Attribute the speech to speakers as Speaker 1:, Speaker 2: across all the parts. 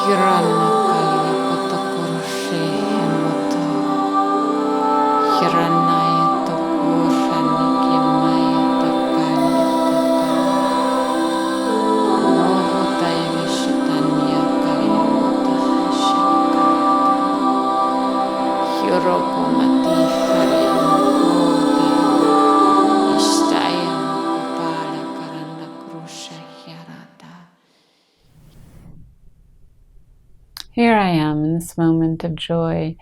Speaker 1: Hirana kalia potokurshi hemoto. Hiranaya tokurani kimaya takaya tata. Rohotaya vishitanya kalia potahashaka. Hiropomati hariamukode. Ishtaya mukupala karanda krusha hyarata. Here I am in this moment of joy,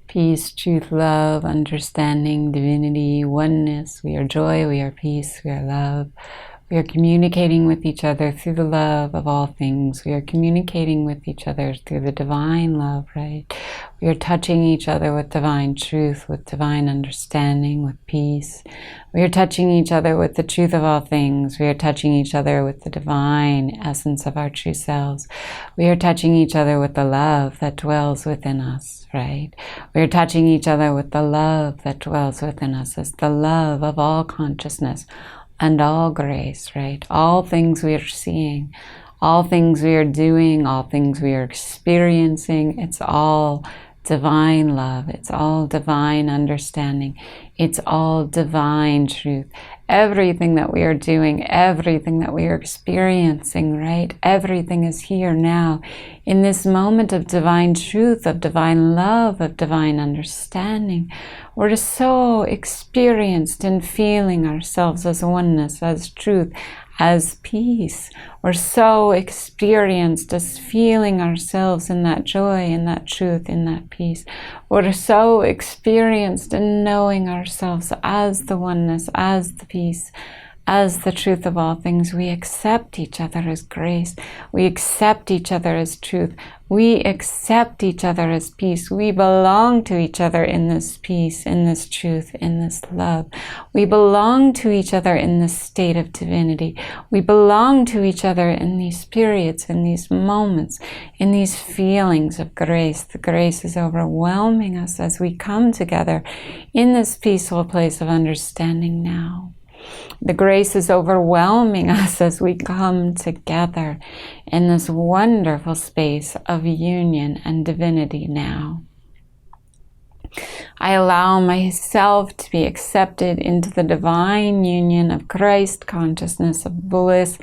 Speaker 1: peace, truth, love, understanding, divinity, oneness. We are joy, we are peace, we are love. We are communicating with each other through the love of all things. We are communicating with each other through the divine love, right? We are touching each other with divine truth, with divine understanding, with peace. We are touching each other with the truth of all things. We are touching each other with the divine essence of our true selves. We are touching each other with the love that dwells within us, right? We are touching each other with the love that dwells within us as the love of all consciousness and all grace, right? All things we are seeing, all things we are doing, all things we are experiencing, it's all divine love. It's all divine understanding. It's all divine truth. Everything that we are doing, everything that we are experiencing, right? Everything is here now in this moment of divine truth, of divine love, of divine understanding. We're just so experienced in feeling ourselves as oneness, as truth, as peace. We're so experienced as feeling ourselves in that joy, in that truth, in that peace. We're so experienced in knowing ourselves as the oneness, as the peace, as the truth of all things. We accept each other as grace. We accept each other as truth. We accept each other as peace. We belong to each other in this peace, in this truth, in this love. We belong to each other in this state of divinity. We belong to each other in these periods, in these moments, in these feelings of grace. The grace is overwhelming us as we come together in this peaceful place of understanding now. The grace is overwhelming us as we come together in this wonderful space of union and divinity now. I allow myself to be accepted into the divine union of Christ consciousness, of bliss,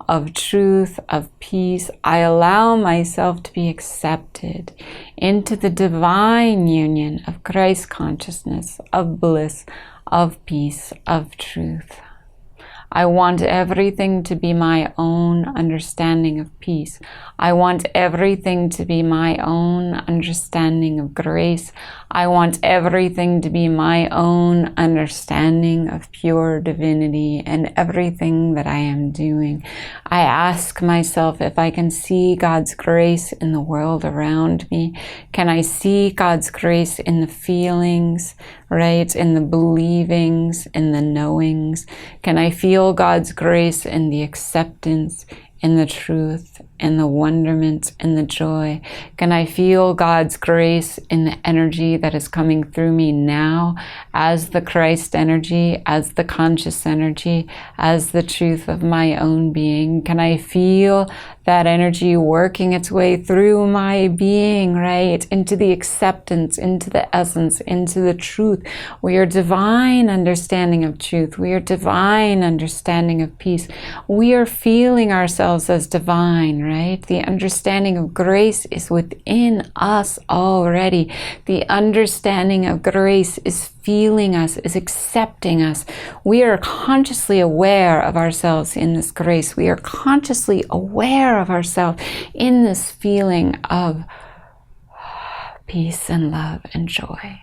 Speaker 1: of truth, of peace. I allow myself to be accepted into the divine union of Christ consciousness, of bliss, of peace, of truth. I want everything to be my own understanding of peace. I want everything to be my own understanding of grace. I want everything to be my own understanding of pure divinity and everything that I am doing. I ask myself if I can see God's grace in the world around me. Can I see God's grace in the feelings, right? In the believings, in the knowings? Can I feel God's grace in the acceptance, in the truth, in the wonderment, in the joy? Can I feel God's grace in the energy that is coming through me now as the Christ energy, as the conscious energy, as the truth of my own being? Can I feel that energy working its way through my being, right? Into the acceptance, into the essence, into the truth. We are divine understanding of truth. We are divine understanding of peace. We are feeling ourselves as divine, right? The understanding of grace is within us already. The understanding of grace is feeling us, is accepting us. We are consciously aware of ourselves in this grace. We are consciously aware of ourselves in this feeling of peace and love and joy.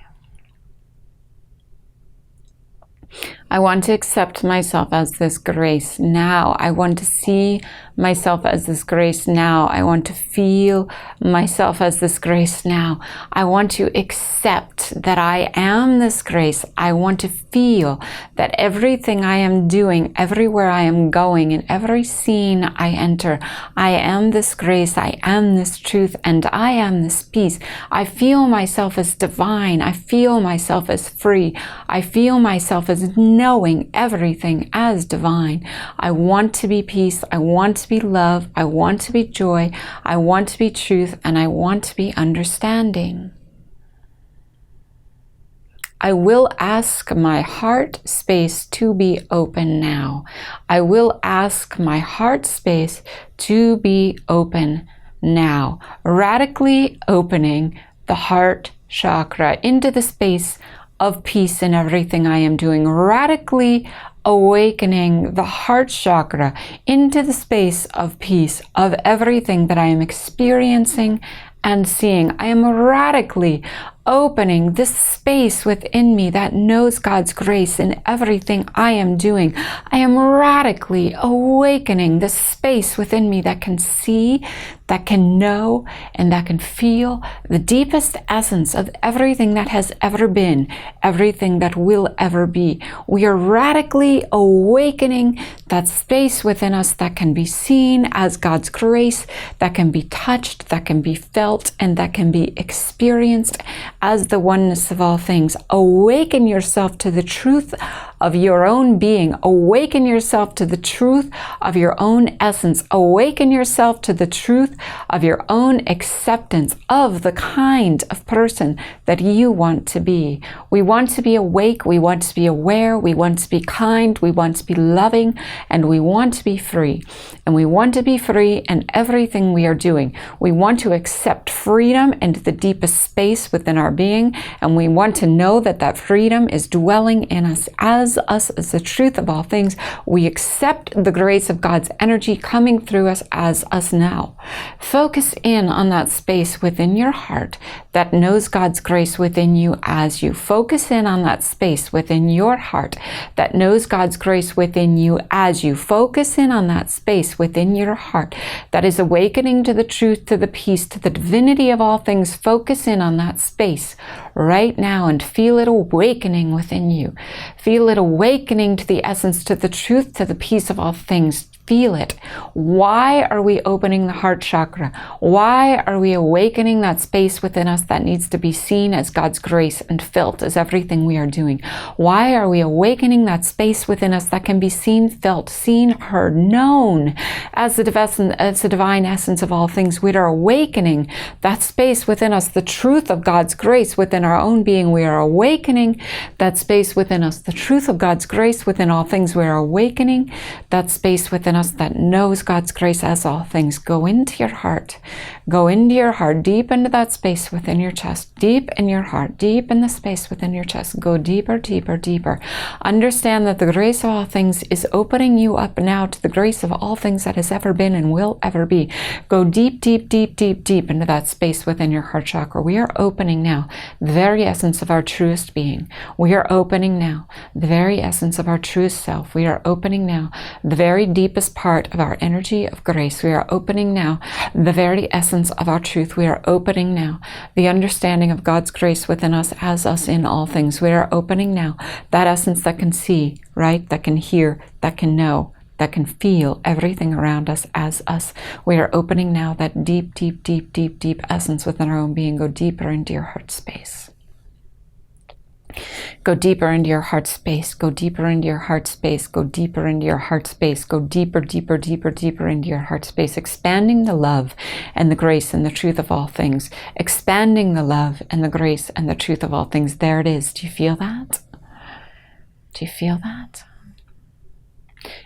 Speaker 1: I want to accept myself as this grace now. I want to see myself as this grace now. I want to feel myself as this grace now. I want to accept that I am this grace. I want to feel that everything I am doing, everywhere I am going, in every scene I enter, I am this grace, I am this truth, and I am this peace. I feel myself as divine. I feel myself as free. I feel myself as knowing everything as divine. I want to be peace. I want to be love. I want to be joy. I want to be truth. And I want to be understanding. I will ask my heart space to be open now. I will ask my heart space to be open now. Radically opening the heart chakra into the space of peace in everything I am doing. Radically awakening the heart chakra into the space of peace of everything that I am experiencing and seeing. I am radically opening this space within me that knows God's grace in everything I am doing. I am radically awakening the space within me that can see, that can know, and that can feel the deepest essence of everything that has ever been, everything that will ever be. We are radically awakening that space within us that can be seen as God's grace, that can be touched, that can be felt, and that can be experienced as the oneness of all things. Awaken yourself to the truth of your own being. Awaken yourself to the truth of your own essence. Awaken yourself to the truth of your own acceptance of the kind of person that you want to be. We want to be awake. We want to be aware. We want to be kind. We want to be loving. And we want to be free. And we want to be free in everything we are doing. We want to accept freedom into the deepest space within our being. And we want to know that that freedom is dwelling in us as the truth of all things. We accept the grace of God's energy coming through us as us now. Focus in on that space within your heart that knows God's grace within you as you. Focus in on that space within your heart that knows God's grace within you as you. Focus in on that space within your heart that is awakening to the truth, to the peace, to the divinity of all things. Focus in on that space right now and feel it awakening within you. Feel it awakening to the essence, to the truth, to the peace of all things. Feel it. Why are we opening the heart chakra? Why are we awakening that space within us that needs to be seen as God's grace and felt as everything we are doing? Why are we awakening that space within us that can be seen, felt, seen, heard, known as the divine essence of all things? We are awakening that space within us, the truth of God's grace within our own being. We are awakening that space within us, the truth of God's grace within all things. We are awakening that space within us that knows God's grace as all things. Go into your heart. Go into your heart, deep into that space within your chest, deep in your heart, deep in the space within your chest. Go deeper, deeper, deeper. Understand that the grace of all things is opening you up now to the grace of all things that has ever been and will ever be. Go deep, deep, deep, deep, deep into that space within your heart chakra. We are opening now the very essence of our truest being. We are opening now the very essence of our truest self. We are opening now the very deepest part of our energy of grace. We are opening now the very essence of our truth. We are opening now the understanding of God's grace within us as us in all things. We are opening now that essence that can see, right? That can hear, that can know, that can feel everything around us as us. We are opening now that deep, deep, deep, deep, deep essence within our own being. Go deeper into your heart space. Go deeper into your heart space. Go deeper into your heart space. Go deeper into your heart space. Go deeper, deeper, deeper, deeper into your heart space. Expanding the love and the grace and the truth of all things. Expanding the love and the grace and the truth of all things. There it is. Do you feel that? Do you feel that?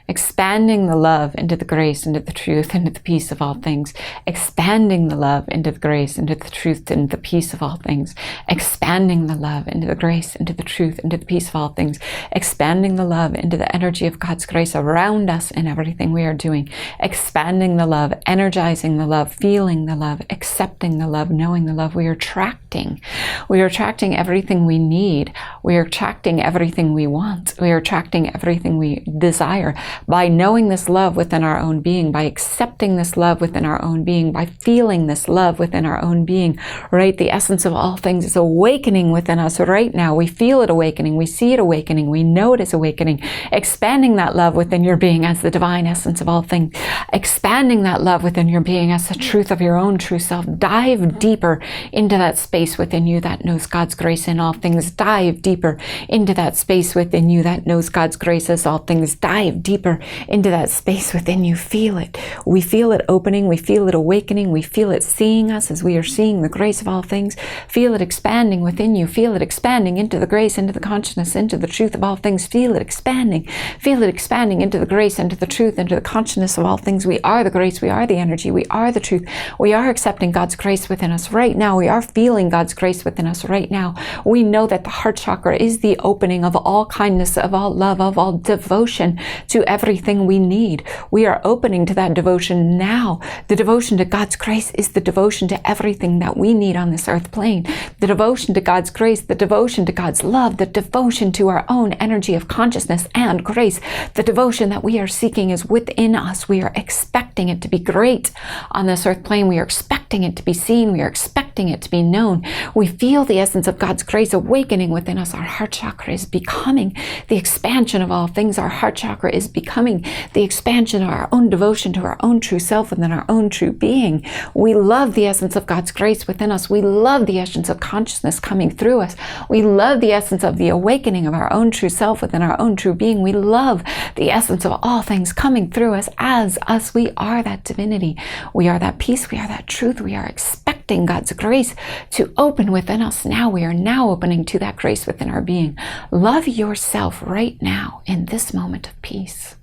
Speaker 1: Expanding the love into the grace, into the truth, into the peace of all things. Expanding the love into the grace, into the truth, into the peace of all things. Expanding the love into the grace, into the truth, into the peace of all things. Expanding the love into the energy of God's grace around us in everything we are doing. Expanding the love, energizing the love, feeling the love, accepting the love, knowing the love. We are attracting. We are attracting everything we need. We are attracting everything we want. We are attracting everything we desire. higher by knowing this love within our own being, by accepting this love within our own being, by feeling this love within our own being, right? The essence of all things is awakening within us right now. We feel it awakening. We see it awakening. We know it is awakening. Expanding that love within your being as the divine essence of all things. Expanding that love within your being as the truth of your own true self. Dive deeper into that space within you that knows God's grace in all things. Dive deeper into that space within you that knows God's grace as all things. Dive deeper into that space within you. Feel it. We feel it opening. We feel it awakening. We feel it seeing us as we are seeing the grace of all things. Feel it expanding within you. Feel it expanding into the grace, into the consciousness, into the truth of all things. Feel it expanding. Feel it expanding into the grace, into the truth, into the consciousness of all things. We are the grace. We are the energy. We are the truth. We are accepting God's grace within us right now. We are feeling God's grace within us right now. We know that the heart chakra is the opening of all kindness, of all love, of all devotion to everything we need. We are opening to that devotion now. The devotion to God's grace is the devotion to everything that we need on this earth plane. The devotion to God's grace, the devotion to God's love, the devotion to our own energy of consciousness and grace. The devotion that we are seeking is within us. We are expecting it to be great on this earth plane. We are expecting it to be seen. We are expecting it to be known. We feel the essence of God's grace awakening within us. Our heart chakra is becoming the expansion of all things. Our heart chakra is becoming the expansion of our own devotion to our own true self within our own true being. We love the essence of God's grace within us. We love the essence of consciousness coming through us. We love the essence of the awakening of our own true self within our own true being. We love the essence of all things coming through us as us. We are that divinity. We are that peace. We are that truth. We are expecting God's grace to open within us now. We are now opening to that grace within our being. Love yourself right now in this moment of peace.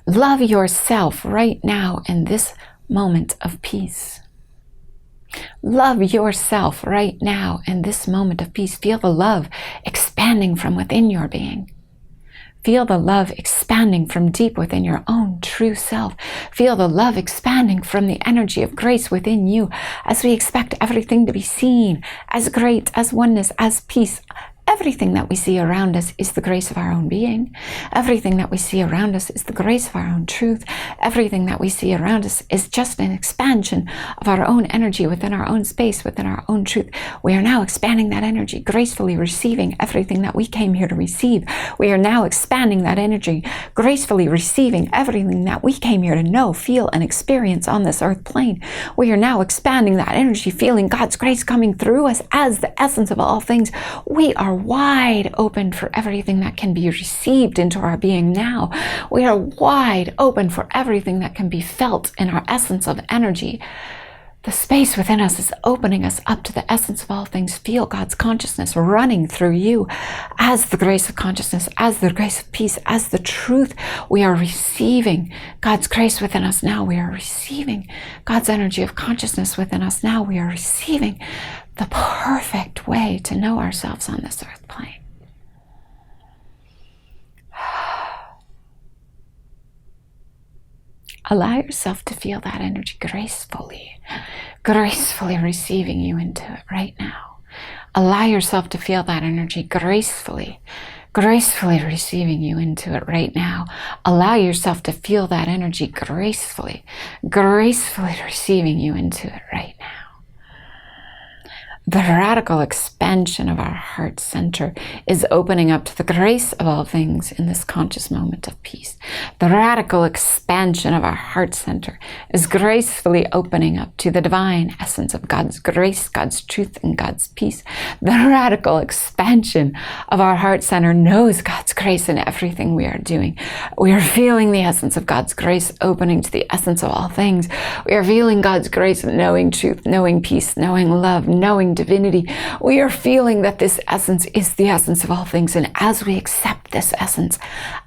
Speaker 1: Love yourself right now in this moment of peace. Love yourself right now in this moment of peace. Feel the love expanding from within your being. Feel the love expanding from deep within your own true self. Feel the love expanding from the energy of grace within you as we expect everything to be seen as great, as oneness, as peace. Everything that we see around us is the grace of our own being. Everything that we see around us is the grace of our own truth. Everything that we see around us is just an expansion of our own energy within our own space, within our own truth. We are now expanding that energy, gracefully receiving everything that we came here to receive. We are now expanding that energy, gracefully receiving everything that we came here to know, feel, and experience on this earth plane. We are now expanding that energy, feeling God's grace coming through us as the essence of all things. We are wide open for everything that can be received into our being now. We are wide open for everything that can be felt in our essence of energy. The space within us is opening us up to the essence of all things. Feel God's consciousness running through you as the grace of consciousness, as the grace of peace, as the truth. We are receiving God's grace within us now. We are receiving God's energy of consciousness within us now. We are receiving the perfect way to know ourselves on this earth plane. Allow yourself to feel that energy gracefully receiving you into it right now. Allow yourself to feel that energy gracefully receiving you into it right now. Allow yourself to feel that energy gracefully receiving you into it right now. The radical expansion of our heart center is opening up to the grace of all things in this conscious moment of peace. The radical expansion of our heart center is gracefully opening up to the divine essence of God's grace, God's truth, and God's peace. The radical expansion of our heart center knows God's grace in everything we are doing. We are feeling the essence of God's grace opening to the essence of all things. We are feeling God's grace of knowing truth, knowing peace, knowing love, knowing divinity. We are feeling that this essence is the essence of all things, and as we accept this essence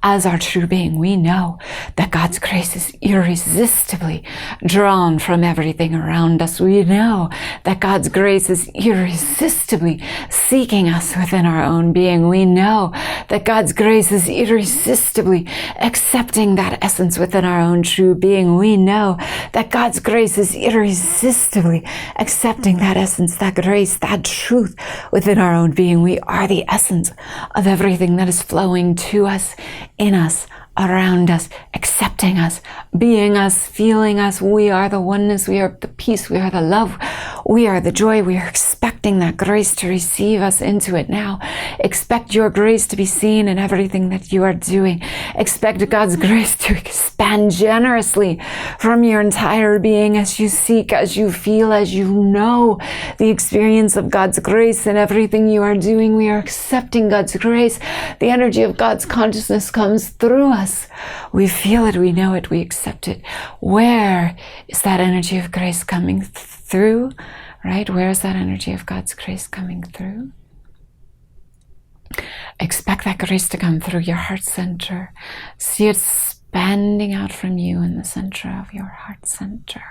Speaker 1: as our true being, we know that God's grace is irresistibly drawn from everything around us. We know that God's grace is irresistibly seeking us within our own being. We know that God's grace is irresistibly accepting that essence within our own true being. We know that God's grace is irresistibly accepting that essence, that grace grace, that truth within our own being. We are the essence of everything that is flowing to us, in us, around us, accepting us, being us, feeling us. We are the oneness, we are the peace, we are the love, we are the joy. We are expecting that grace to receive us into it now. Expect your grace to be seen in everything that you are doing. Expect God's grace to expand generously from your entire being as you seek, as you feel, as you know the experience of God's grace in everything you are doing. We are accepting God's grace. The energy of God's consciousness comes through us. We feel it, we know it, we accept it. Where is that energy of grace coming through? Right? Where is that energy of God's grace coming through? Expect that grace to come through your heart center. See it expanding out from you in the center of your heart center.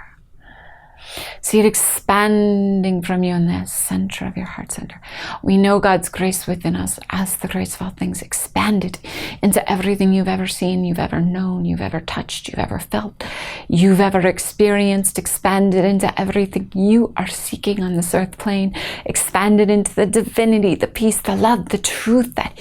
Speaker 1: See it expanding from you in the center of your heart center. We know God's grace within us as the grace of all things. Expand it into everything you've ever seen, you've ever known, you've ever touched, you've ever felt, you've ever experienced. Expand it into everything you are seeking on this earth plane. Expand it into the divinity, the peace, the love, the truth that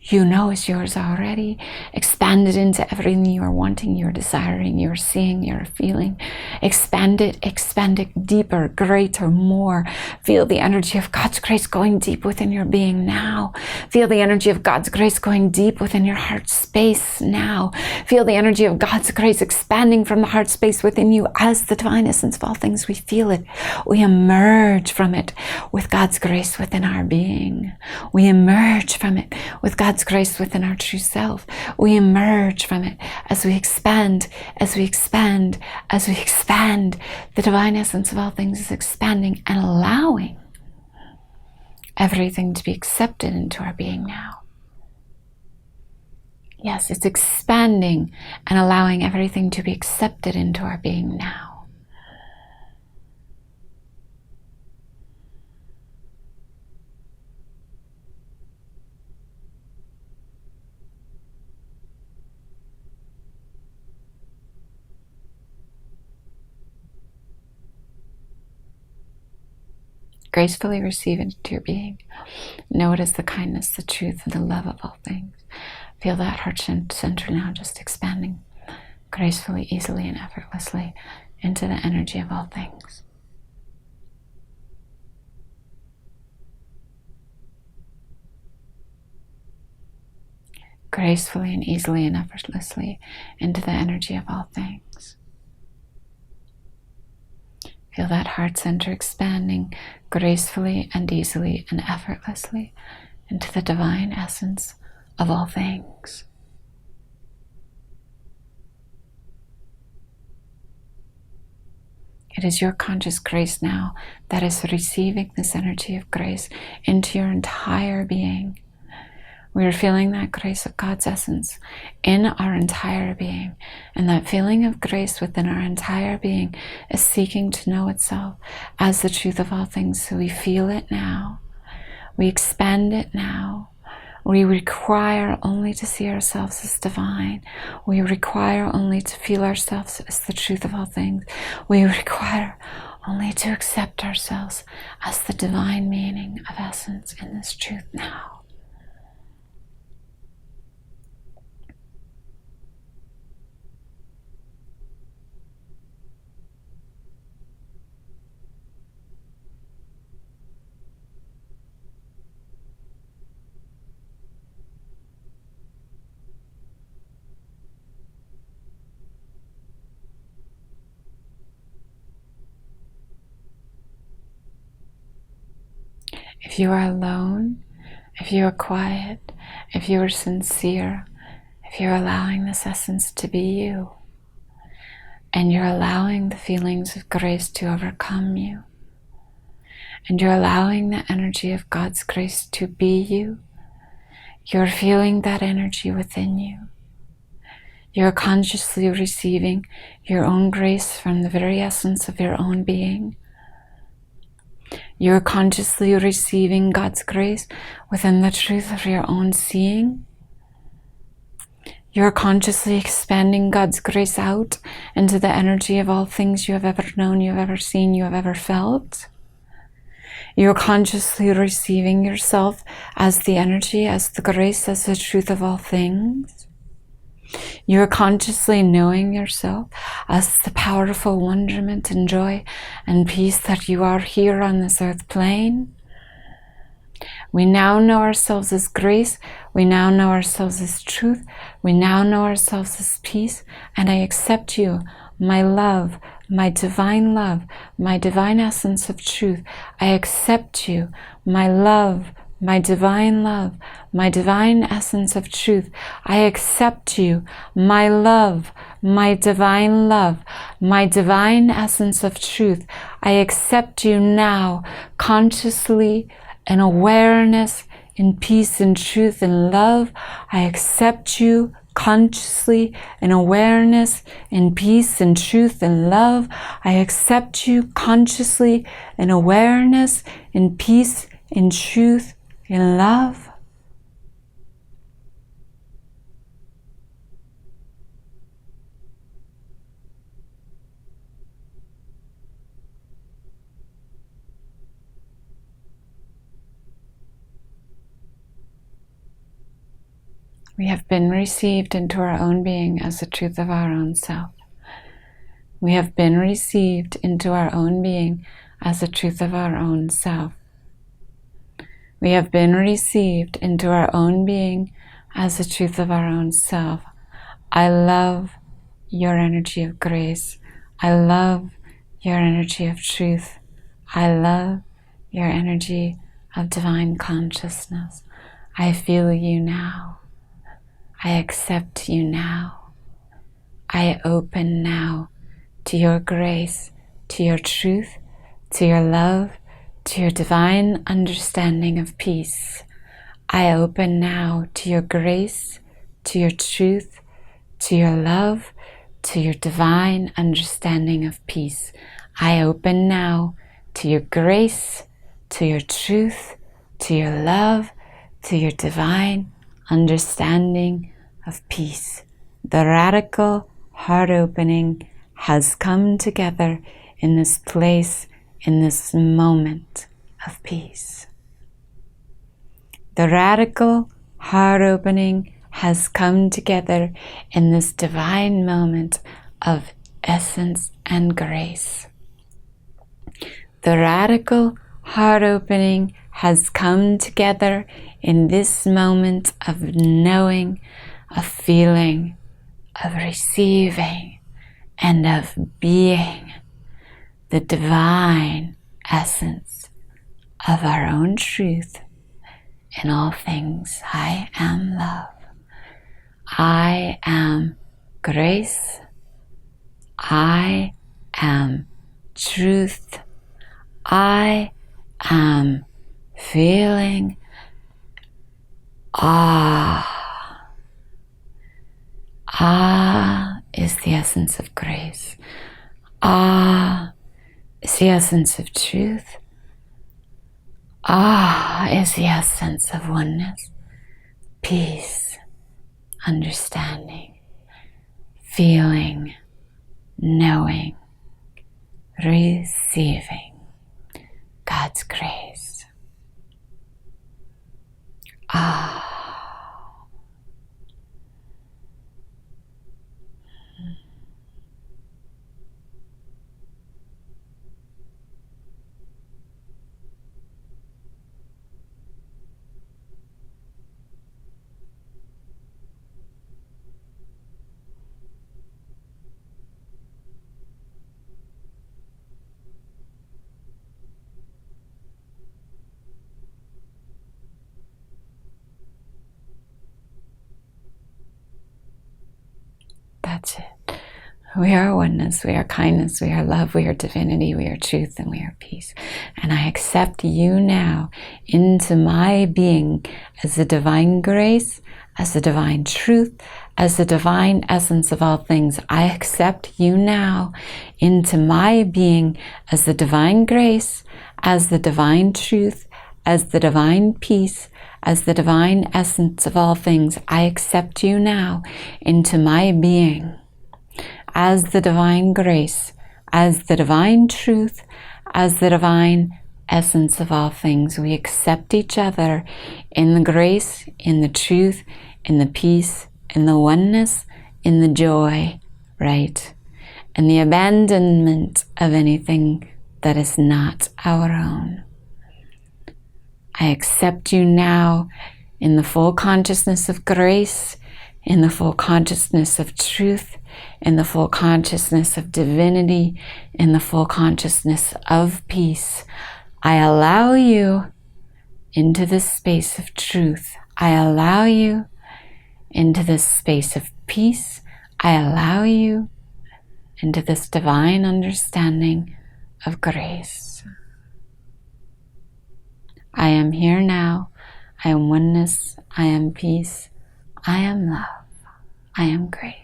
Speaker 1: you know is yours already. Expand it into everything you are wanting, you're desiring, you're seeing, you're feeling. Expand it deeper, greater, more. Feel the energy of God's grace going deep within your being now. Feel the energy of God's grace going deep within your heart space now. Feel the energy of God's grace expanding from the heart space within you as the divine essence of all things. We feel it. We emerge from it with God's grace within our being. We emerge from it with God's grace within our true self. We emerge from it as we expand, as we expand, as we expand. The divine essence of all things is expanding and allowing everything to be accepted into our being now. Yes, it's expanding and allowing everything to be accepted into our being now. Gracefully receive it into your being. Know it as the kindness, the truth, and the love of all things. Feel that heart center now just expanding gracefully, easily, and effortlessly into the energy of all things. Gracefully and easily and effortlessly into the energy of all things. Feel that heart center expanding gracefully and easily and effortlessly into the divine essence of all things. It is your conscious grace now that is receiving this energy of grace into your entire being. We are feeling that grace of God's essence in our entire being. And that feeling of grace within our entire being is seeking to know itself as the truth of all things. So we feel it now. We expand it now. We require only to see ourselves as divine. We require only to feel ourselves as the truth of all things. We require only to accept ourselves as the divine meaning of essence in this truth now. If you are alone, if you are quiet, if you are sincere, if you're allowing this essence to be you, and you're allowing the feelings of grace to overcome you, and you're allowing the energy of God's grace to be you, you're feeling that energy within you. You're consciously receiving your own grace from the very essence of your own being. You're consciously receiving God's grace within the truth of your own seeing. You're consciously expanding God's grace out into the energy of all things you have ever known, you have ever seen, you have ever felt. You're consciously receiving yourself as the energy, as the grace, as the truth of all things. You're consciously knowing yourself as the powerful wonderment and joy and peace that you are here on this earth plane. We now know ourselves as grace. We now know ourselves as truth. We now know ourselves as peace. And I accept you, my love, my divine essence of truth. I accept you, my love, my divine essence of truth. I accept you, my love, my divine essence of truth. I accept you now, consciously, in awareness, in peace and truth and love. I accept you consciously, in awareness, in peace and truth and love. I accept you consciously, in awareness, in peace, in truth, in love. We have been received into our own being as the truth of our own self. We have been received into our own being as the truth of our own self. We have been received into our own being as the truth of our own self. I love your energy of grace. I love your energy of truth. I love your energy of divine consciousness. I feel you now. I accept you now. I open now to your grace, to your truth, to your love, to your divine understanding of peace. I open now to your grace, to your truth, to your love, to your divine understanding of peace. I open now to your grace, to your truth, to your love, to your divine understanding of peace. The radical heart opening has come together in this place, in this moment of peace. The radical heart opening has come together in this divine moment of essence and grace. The radical heart opening has come together in this moment of knowing, of feeling, of receiving, and of being the divine essence of our own truth in all things. I am love. I am grace. I am truth. I am feeling. Is the essence of grace. Is the essence of truth. Is the essence of oneness, peace, understanding, feeling, knowing, receiving God's grace. That's it. We are oneness, we are kindness, we are love, we are divinity, we are truth, and we are peace. And I accept you now into my being as the divine grace, as the divine truth, as the divine essence of all things. I accept you now into my being as the divine grace, as the divine truth, as the divine peace, as the divine essence of all things. I accept you now into my being as the divine grace, as the divine truth, as the divine essence of all things. We accept each other in the grace, in the truth, in the peace, in the oneness, in the joy, right? And the abandonment of anything that is not our own. I accept you now in the full consciousness of grace, in the full consciousness of truth, in the full consciousness of divinity, in the full consciousness of peace. I allow you into this space of truth. I allow you into this space of peace. I allow you into this divine understanding of grace. I am here now. I am oneness. I am peace. I am love. I am grace.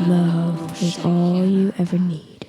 Speaker 2: Love is all you ever need.